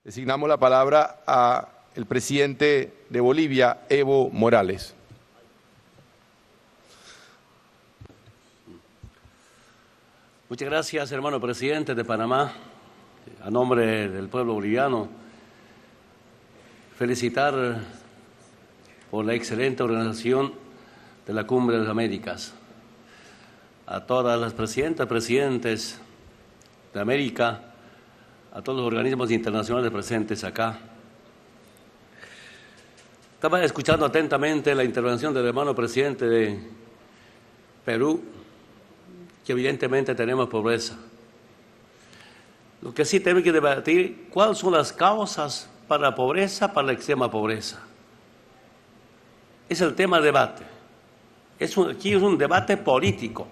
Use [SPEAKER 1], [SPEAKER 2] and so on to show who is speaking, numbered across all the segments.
[SPEAKER 1] Designamos la palabra al presidente de Bolivia, Evo Morales.
[SPEAKER 2] Muchas gracias, hermano presidente de Panamá. A nombre del pueblo boliviano, felicitar por la excelente organización de la Cumbre de las Américas. A todas las presidentas, presidentes de América, a todos los organismos internacionales presentes acá. Estaba escuchando atentamente la intervención del hermano presidente de Perú, que evidentemente tenemos pobreza. Lo que sí tenemos que debatir, ¿cuáles son las causas para la pobreza, para la extrema pobreza? Es el tema de debate. Aquí es un debate político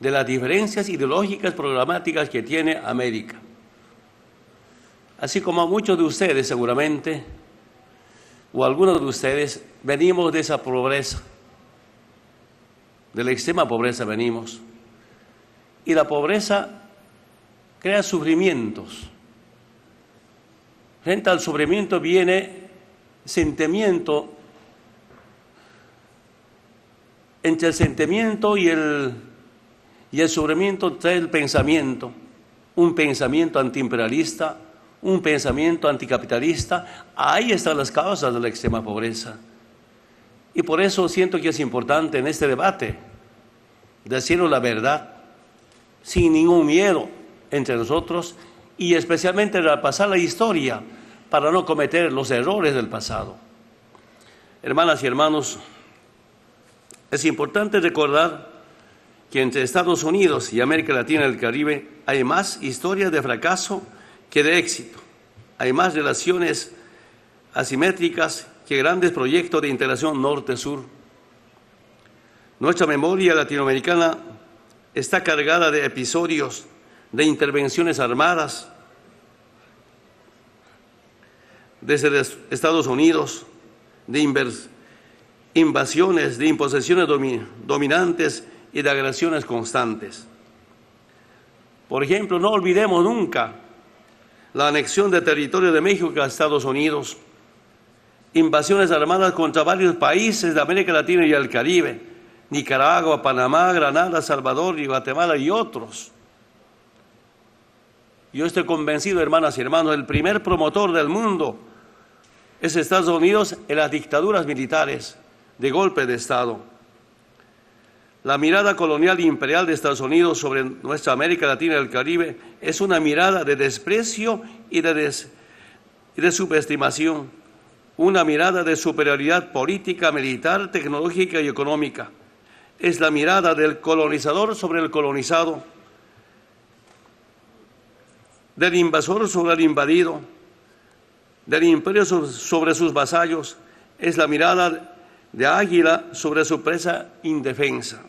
[SPEAKER 2] de las diferencias ideológicas programáticas que tiene América. Así como muchos de ustedes seguramente, o algunos de ustedes, venimos de esa pobreza, de la extrema pobreza venimos. Y la pobreza crea sufrimientos. Frente al sufrimiento viene sentimiento. Entre el sentimiento y el sufrimiento trae el pensamiento, un pensamiento antiimperialista, un pensamiento anticapitalista. Ahí están las causas de la extrema pobreza. Y por eso siento que es importante en este debate decirnos la verdad, sin ningún miedo entre nosotros, y especialmente repasar la historia para no cometer los errores del pasado. Hermanas y hermanos, es importante recordar que entre Estados Unidos y América Latina y el Caribe hay más historias de fracaso que de éxito. Hay más relaciones asimétricas que grandes proyectos de integración norte-sur. Nuestra memoria latinoamericana está cargada de episodios de intervenciones armadas desde Estados Unidos, de invasiones, de imposiciones dominantes y de agresiones constantes. Por ejemplo, no olvidemos nunca la anexión de territorio de México a Estados Unidos, invasiones armadas contra varios países de América Latina y el Caribe, Nicaragua, Panamá, Granada, Salvador y Guatemala y otros. Yo estoy convencido, hermanas y hermanos, el primer promotor del mundo es Estados Unidos en las dictaduras militares de golpe de Estado. La mirada colonial e imperial de Estados Unidos sobre nuestra América Latina y el Caribe es una mirada de desprecio y de subestimación, una mirada de superioridad política, militar, tecnológica y económica. Es la mirada del colonizador sobre el colonizado, del invasor sobre el invadido, del imperio sobre sus vasallos. Es la mirada de águila sobre su presa indefensa.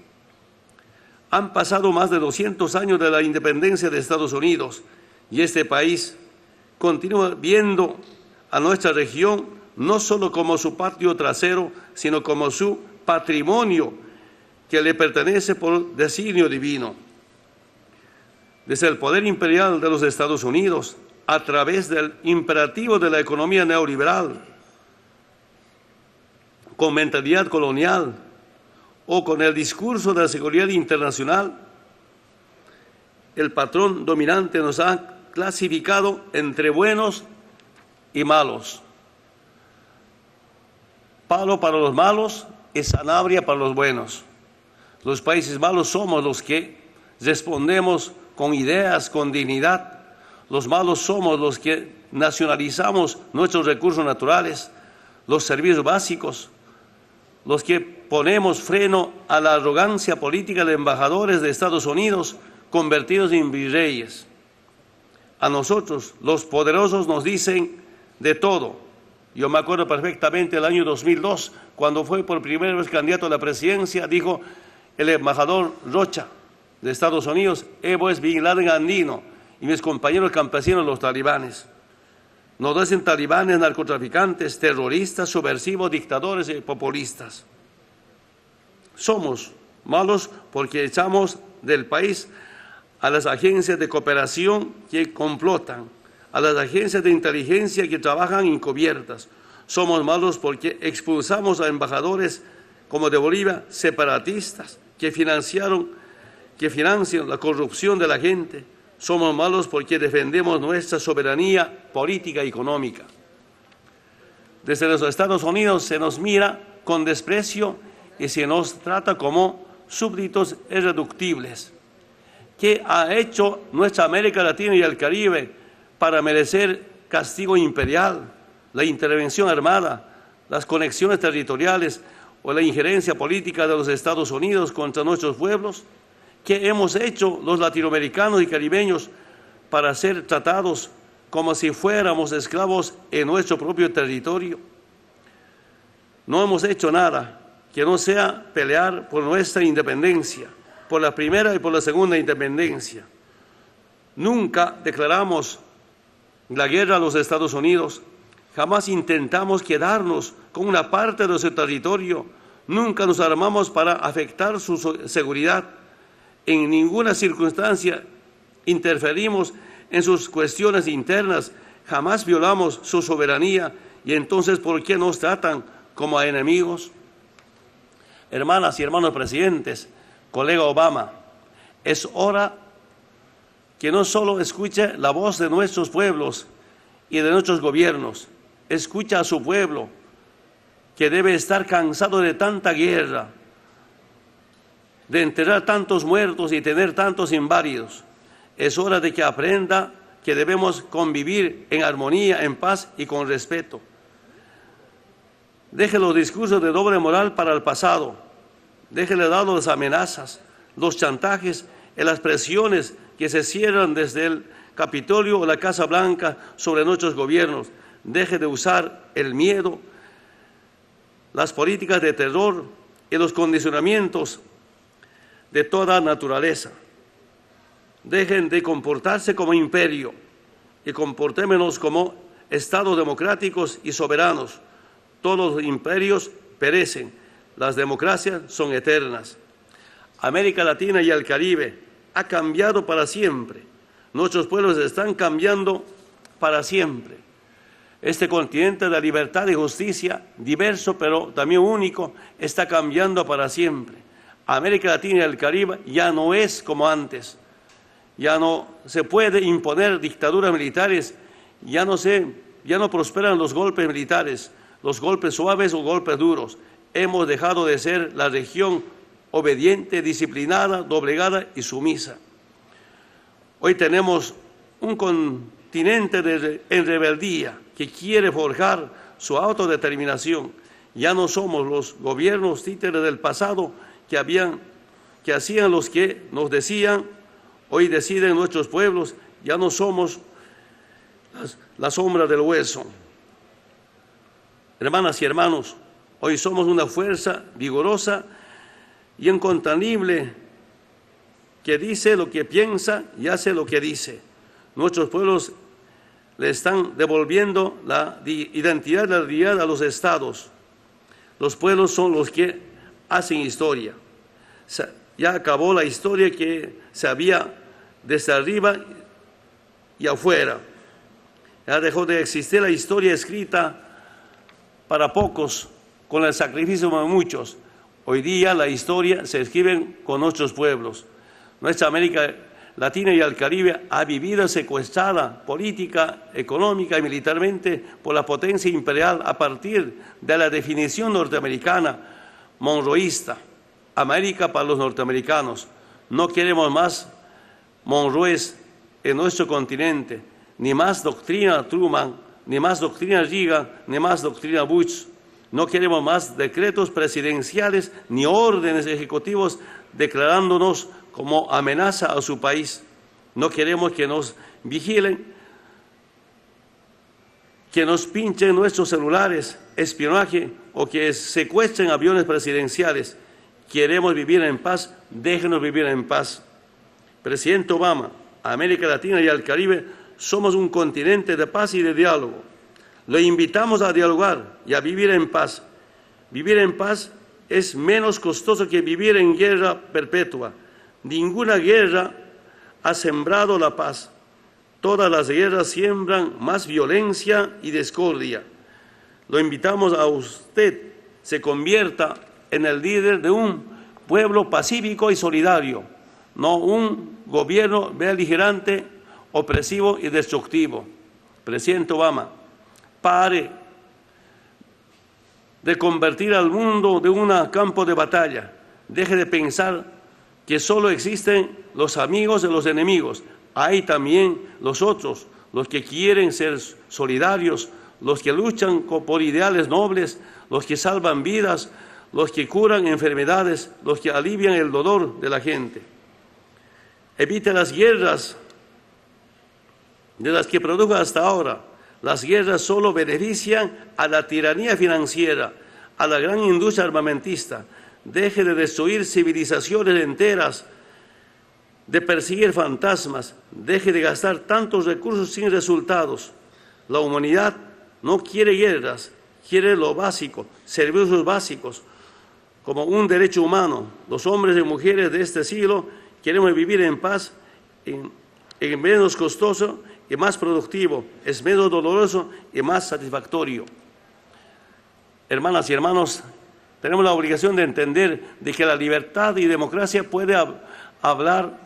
[SPEAKER 2] Han pasado más de 200 años de la independencia de Estados Unidos y este país continúa viendo a nuestra región no solo como su patio trasero, sino como su patrimonio que le pertenece por designio divino. Desde el poder imperial de los Estados Unidos, a través del imperativo de la economía neoliberal, con mentalidad colonial o con el discurso de la seguridad internacional, el patrón dominante nos ha clasificado entre buenos y malos. Palo para los malos y Sanabria para los buenos. Los países malos somos los que respondemos con ideas, con dignidad. Los malos somos los que nacionalizamos nuestros recursos naturales, los servicios básicos, los que ponemos freno a la arrogancia política de embajadores de Estados Unidos convertidos en virreyes. A nosotros, los poderosos, nos dicen de todo. Yo me acuerdo perfectamente del año 2002, cuando fue por primera vez candidato a la presidencia, dijo el embajador Rocha de Estados Unidos: Evo es Bin Laden andino y mis compañeros campesinos los talibanes. Nos dicen talibanes, narcotraficantes, terroristas, subversivos, dictadores y populistas. Somos malos porque echamos del país a las agencias de cooperación que complotan, a las agencias de inteligencia que trabajan encubiertas. Somos malos porque expulsamos a embajadores como de Bolivia, separatistas, que financian la corrupción de la gente. Somos malos porque defendemos nuestra soberanía política y económica. Desde los Estados Unidos se nos mira con desprecio y se nos trata como súbditos irreductibles. ¿Qué ha hecho nuestra América Latina y el Caribe para merecer castigo imperial, la intervención armada, las conexiones territoriales o la injerencia política de los Estados Unidos contra nuestros pueblos? ¿Qué hemos hecho los latinoamericanos y caribeños para ser tratados como si fuéramos esclavos en nuestro propio territorio? No hemos hecho nada que no sea pelear por nuestra independencia, por la primera y por la segunda independencia. Nunca declaramos la guerra a los Estados Unidos, jamás intentamos quedarnos con una parte de su territorio, nunca nos armamos para afectar su seguridad. En ninguna circunstancia interferimos en sus cuestiones internas, jamás violamos su soberanía. Y entonces, ¿por qué nos tratan como a enemigos? Hermanas y hermanos presidentes, colega Obama, es hora que no solo escuche la voz de nuestros pueblos y de nuestros gobiernos, escucha a su pueblo, que debe estar cansado de tanta guerra, de enterrar tantos muertos y tener tantos inválidos. Es hora de que aprenda que debemos convivir en armonía, en paz y con respeto. Deje los discursos de doble moral para el pasado. Déjele de lado las amenazas, los chantajes y las presiones que se cierran desde el Capitolio o la Casa Blanca sobre nuestros gobiernos. Deje de usar el miedo, las políticas de terror y los condicionamientos de toda naturaleza. Dejen de comportarse como imperio y comportémonos como estados democráticos y soberanos. Todos los imperios perecen, las democracias son eternas. América Latina y el Caribe ha cambiado para siempre. Nuestros pueblos están cambiando para siempre. Este continente de libertad y justicia, diverso pero también único, está cambiando para siempre. América Latina y el Caribe ya no es como antes. Ya no se puede imponer dictaduras militares, ya no prosperan los golpes militares, los golpes suaves o golpes duros. Hemos dejado de ser la región obediente, disciplinada, doblegada y sumisa. Hoy tenemos un continente en rebeldía que quiere forjar su autodeterminación. Ya no somos los gobiernos títeres del pasado que hacían los que nos decían. Hoy deciden nuestros pueblos, ya no somos la sombra del hueso. Hermanas y hermanos, hoy somos una fuerza vigorosa y incontenible que dice lo que piensa y hace lo que dice. Nuestros pueblos le están devolviendo la identidad de la realidad a los estados. Los pueblos son los que hacen historia. Ya acabó la historia que se había desde arriba y afuera. Ya dejó de existir la historia escrita para pocos, con el sacrificio de muchos. Hoy día la historia se escribe con nuestros pueblos. Nuestra América Latina y el Caribe ha vivido secuestrada política, económica y militarmente por la potencia imperial a partir de la definición norteamericana monroísta. América para los norteamericanos. No queremos más monroes en nuestro continente, ni más doctrina Truman, ni más doctrina Reagan, ni más doctrina Bush. No queremos más decretos presidenciales ni órdenes ejecutivos declarándonos como amenaza a su país. No queremos que nos vigilen, que nos pinchen nuestros celulares, espionaje o que secuestren aviones presidenciales. Queremos vivir en paz, déjenos vivir en paz. Presidente Obama, América Latina y el Caribe somos un continente de paz y de diálogo. Lo invitamos a dialogar y a vivir en paz. Vivir en paz es menos costoso que vivir en guerra perpetua. Ninguna guerra ha sembrado la paz. Todas las guerras siembran más violencia y discordia. Lo invitamos a usted, se convierta en el líder de un pueblo pacífico y solidario, no un gobierno beligerante, opresivo y destructivo. Presidente Obama, pare de convertir al mundo de un campo de batalla. Deje de pensar que solo existen los amigos de los enemigos. Hay también los otros, los que quieren ser solidarios, los que luchan por ideales nobles, los que salvan vidas, los que curan enfermedades, los que alivian el dolor de la gente. Evite las guerras de las que produjo hasta ahora. Las guerras solo benefician a la tiranía financiera, a la gran industria armamentista. Deje de destruir civilizaciones enteras, de perseguir fantasmas. Deje de gastar tantos recursos sin resultados. La humanidad no quiere guerras, quiere lo básico, servicios básicos, como un derecho humano. Los hombres y mujeres de este siglo queremos vivir en paz, en menos costoso y más productivo, es menos doloroso y más satisfactorio. Hermanas y hermanos, tenemos la obligación de entender de que la libertad y democracia puede hablar.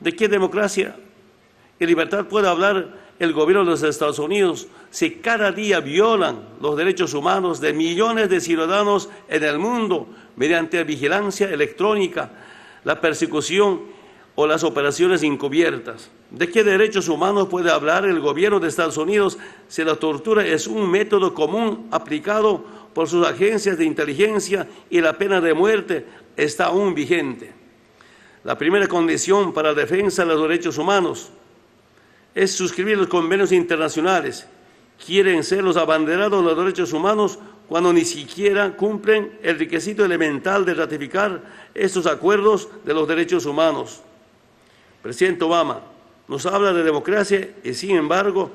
[SPEAKER 2] ¿De qué democracia y libertad puede hablar el gobierno de los Estados Unidos si cada día violan los derechos humanos de millones de ciudadanos en el mundo mediante vigilancia electrónica, la persecución o las operaciones encubiertas? ¿De qué derechos humanos puede hablar el gobierno de Estados Unidos si la tortura es un método común aplicado por sus agencias de inteligencia y la pena de muerte está aún vigente? La primera condición para la defensa de los derechos humanos es suscribir los convenios internacionales. Quieren ser los abanderados de los derechos humanos cuando ni siquiera cumplen el requisito elemental de ratificar estos acuerdos de los derechos humanos. Presidente Obama nos habla de democracia y, sin embargo,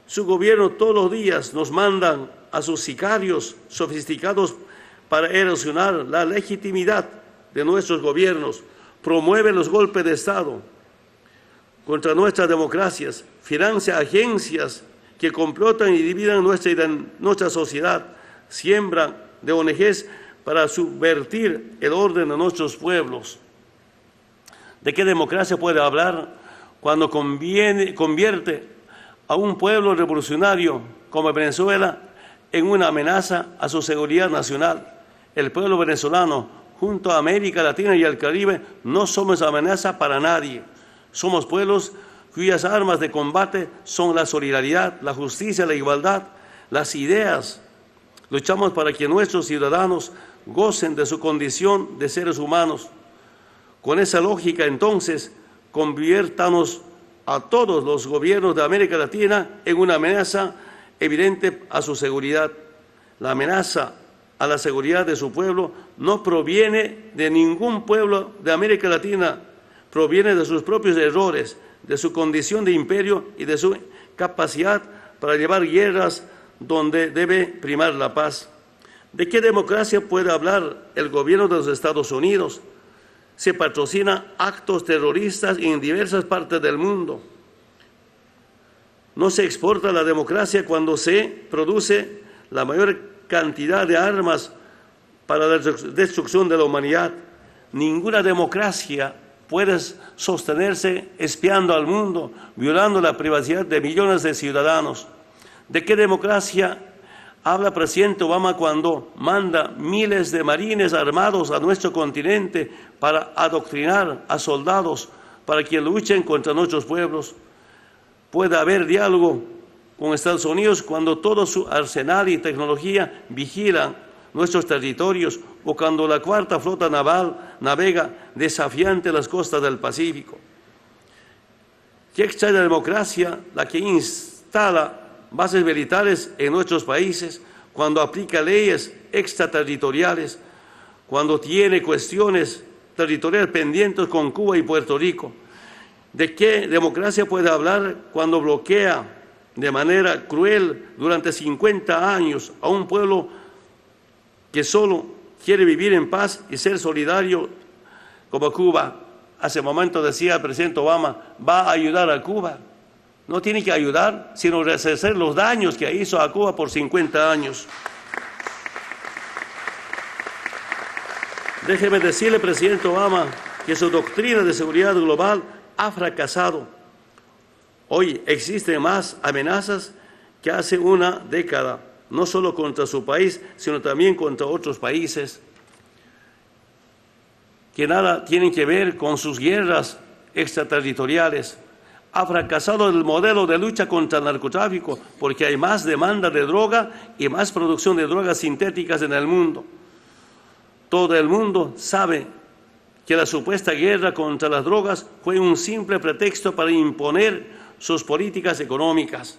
[SPEAKER 2] su gobierno todos los días nos mandan a sus sicarios sofisticados para erosionar la legitimidad de nuestros gobiernos, promueve los golpes de Estado contra nuestras democracias, financia agencias que complotan y dividen nuestra sociedad, siembran de ONGs para subvertir el orden de nuestros pueblos. ¿De qué democracia puede hablar cuando convierte a un pueblo revolucionario como Venezuela en una amenaza a su seguridad nacional? El pueblo venezolano, junto a América Latina y el Caribe, no somos amenaza para nadie. Somos pueblos cuyas armas de combate son la solidaridad, la justicia, la igualdad, las ideas. Luchamos para que nuestros ciudadanos gocen de su condición de seres humanos. Con esa lógica, entonces, conviértanos a todos los gobiernos de América Latina en una amenaza evidente a su seguridad. La amenaza a la seguridad de su pueblo no proviene de ningún pueblo de América Latina, proviene de sus propios errores, de su condición de imperio y de su capacidad para llevar guerras donde debe primar la paz. ¿De qué democracia puede hablar el gobierno de los Estados Unidos? Se patrocina actos terroristas en diversas partes del mundo. No se exporta la democracia cuando se produce la mayor cantidad de armas para la destrucción de la humanidad. Ninguna democracia puede sostenerse espiando al mundo, violando la privacidad de millones de ciudadanos. ¿De qué democracia habla el presidente Obama cuando manda miles de marines armados a nuestro continente para adoctrinar a soldados para que luchen contra nuestros pueblos? ¿Puede haber diálogo con Estados Unidos cuando todo su arsenal y tecnología vigilan nuestros territorios o cuando la cuarta flota naval navega desafiante las costas del Pacífico? ¿Qué extraña democracia la que instala bases militares en nuestros países, cuando aplica leyes extraterritoriales, cuando tiene cuestiones territoriales pendientes con Cuba y Puerto Rico? ¿De qué democracia puede hablar cuando bloquea de manera cruel durante 50 años a un pueblo que solo quiere vivir en paz y ser solidario como Cuba? Hace un momento decía el presidente Obama, va a ayudar a Cuba. No tiene que ayudar, sino resarcir los daños que hizo a Cuba por 50 años. Déjeme decirle, presidente Obama, que su doctrina de seguridad global ha fracasado. Hoy existen más amenazas que hace una década, no solo contra su país, sino también contra otros países, que nada tienen que ver con sus guerras extraterritoriales. Ha fracasado el modelo de lucha contra el narcotráfico porque hay más demanda de droga y más producción de drogas sintéticas en el mundo. Todo el mundo sabe que la supuesta guerra contra las drogas fue un simple pretexto para imponer sus políticas económicas.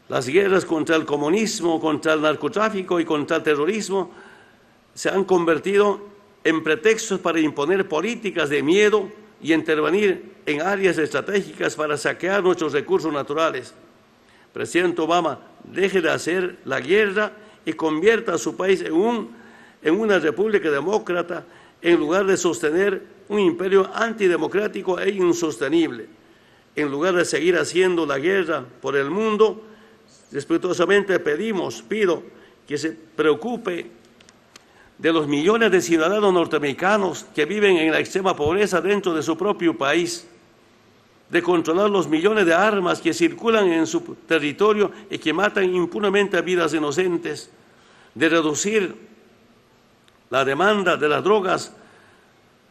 [SPEAKER 2] Las guerras contra el comunismo, contra el narcotráfico y contra el terrorismo se han convertido en pretextos para imponer políticas de miedo y intervenir en áreas estratégicas para saquear nuestros recursos naturales. Presidente Obama, deje de hacer la guerra y convierta a su país en una república demócrata en lugar de sostener un imperio antidemocrático e insostenible. En lugar de seguir haciendo la guerra por el mundo, respetuosamente pido que se preocupe de los millones de ciudadanos norteamericanos que viven en la extrema pobreza dentro de su propio país, de controlar los millones de armas que circulan en su territorio y que matan impunemente a vidas inocentes, de reducir la demanda de las drogas,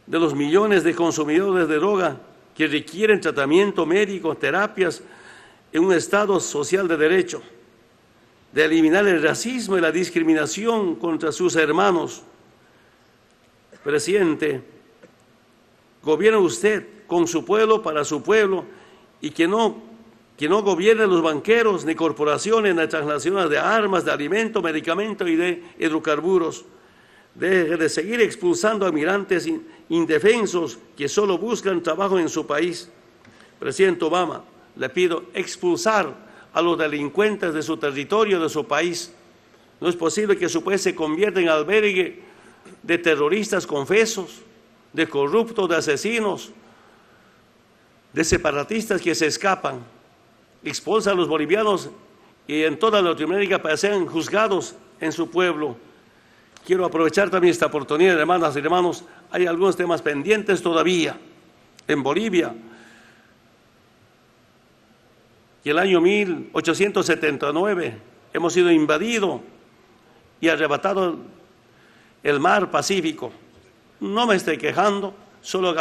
[SPEAKER 2] de los millones de consumidores de droga que requieren tratamiento médico, terapias en un Estado social de derecho, de eliminar el racismo y la discriminación contra sus hermanos. Presidente, gobierne usted con su pueblo, para su pueblo, y que no gobiernen los banqueros ni corporaciones ni transnacionales de armas, de alimentos, medicamentos y de hidrocarburos. Deje de seguir expulsando a migrantes indefensos que solo buscan trabajo en su país. Presidente Obama, le pido expulsar a los delincuentes de su territorio, de su país. No es posible que su país se convierta en albergue de terroristas confesos, de corruptos, de asesinos, de separatistas que se escapan. Expulsa a los bolivianos y en toda Latinoamérica para ser juzgados en su pueblo. Quiero aprovechar también esta oportunidad, hermanas y hermanos, hay algunos temas pendientes todavía en Bolivia. Y el año 1879 hemos sido invadidos y arrebatado el mar Pacífico. No me estoy quejando, solo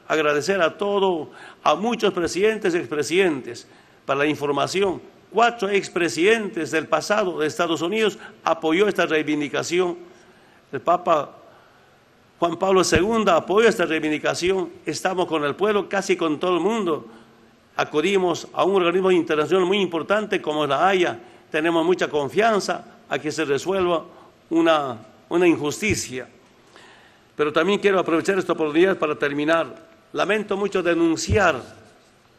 [SPEAKER 2] agradecer a muchos presidentes y expresidentes para la información. 4 expresidentes del pasado de Estados Unidos apoyó esta reivindicación. El Papa Juan Pablo II apoyó esta reivindicación. Estamos con el pueblo, casi con todo el mundo. Acudimos a un organismo internacional muy importante como la Haya. Tenemos mucha confianza a que se resuelva una injusticia. Pero también quiero aprovechar esta oportunidad para terminar. Lamento mucho denunciar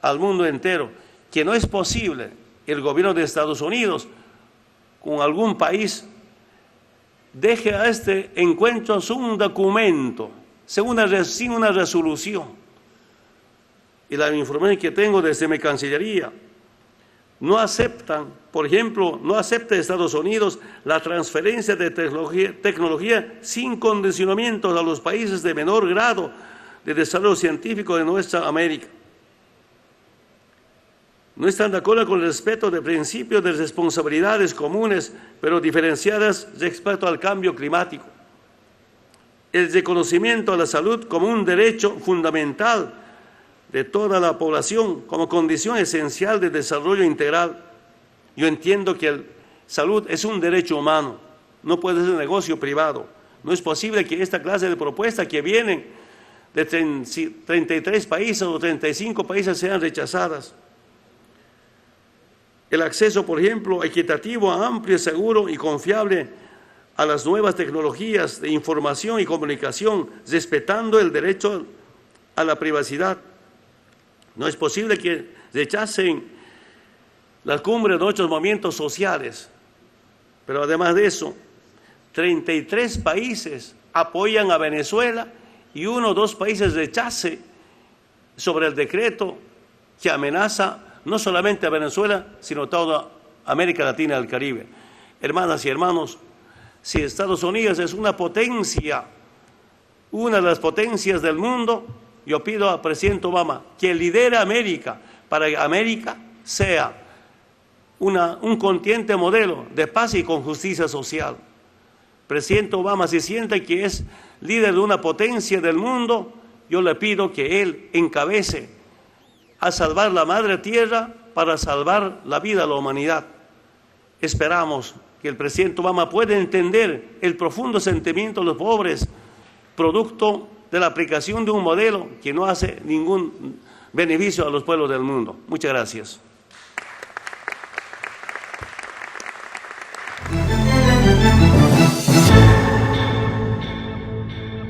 [SPEAKER 2] al mundo entero que no es posible el gobierno de Estados Unidos con algún país deje a este encuentro sin un documento, sin una resolución. Y la información que tengo desde mi Cancillería, no aceptan, por ejemplo, no acepta Estados Unidos la transferencia de tecnología sin condicionamientos a los países de menor grado de desarrollo científico de nuestra América. No están de acuerdo con el respeto de principios de responsabilidades comunes, pero diferenciadas respecto al cambio climático. El reconocimiento a la salud como un derecho fundamental de toda la población como condición esencial de desarrollo integral. Yo entiendo que la salud es un derecho humano, no puede ser negocio privado. No es posible que esta clase de propuestas que vienen de 33 países o 35 países sean rechazadas. El acceso, por ejemplo, equitativo, amplio, seguro y confiable a las nuevas tecnologías de información y comunicación, respetando el derecho a la privacidad. No es posible que rechacen la cumbre de otros movimientos sociales, pero además de eso, 33 países apoyan a Venezuela y 1 o 2 países rechacen sobre el decreto que amenaza no solamente a Venezuela, sino a toda América Latina y el Caribe. Hermanas y hermanos, si Estados Unidos es una potencia, una de las potencias del mundo, yo pido al presidente Obama que lidere a América para que América sea un continente modelo de paz y con justicia social. Presidente Obama, si siente que es líder de una potencia del mundo, yo le pido que él encabece a salvar la madre tierra para salvar la vida de la humanidad. Esperamos que el presidente Obama pueda entender el profundo sentimiento de los pobres, producto de la aplicación de un modelo que no hace ningún beneficio a los pueblos del mundo. Muchas gracias.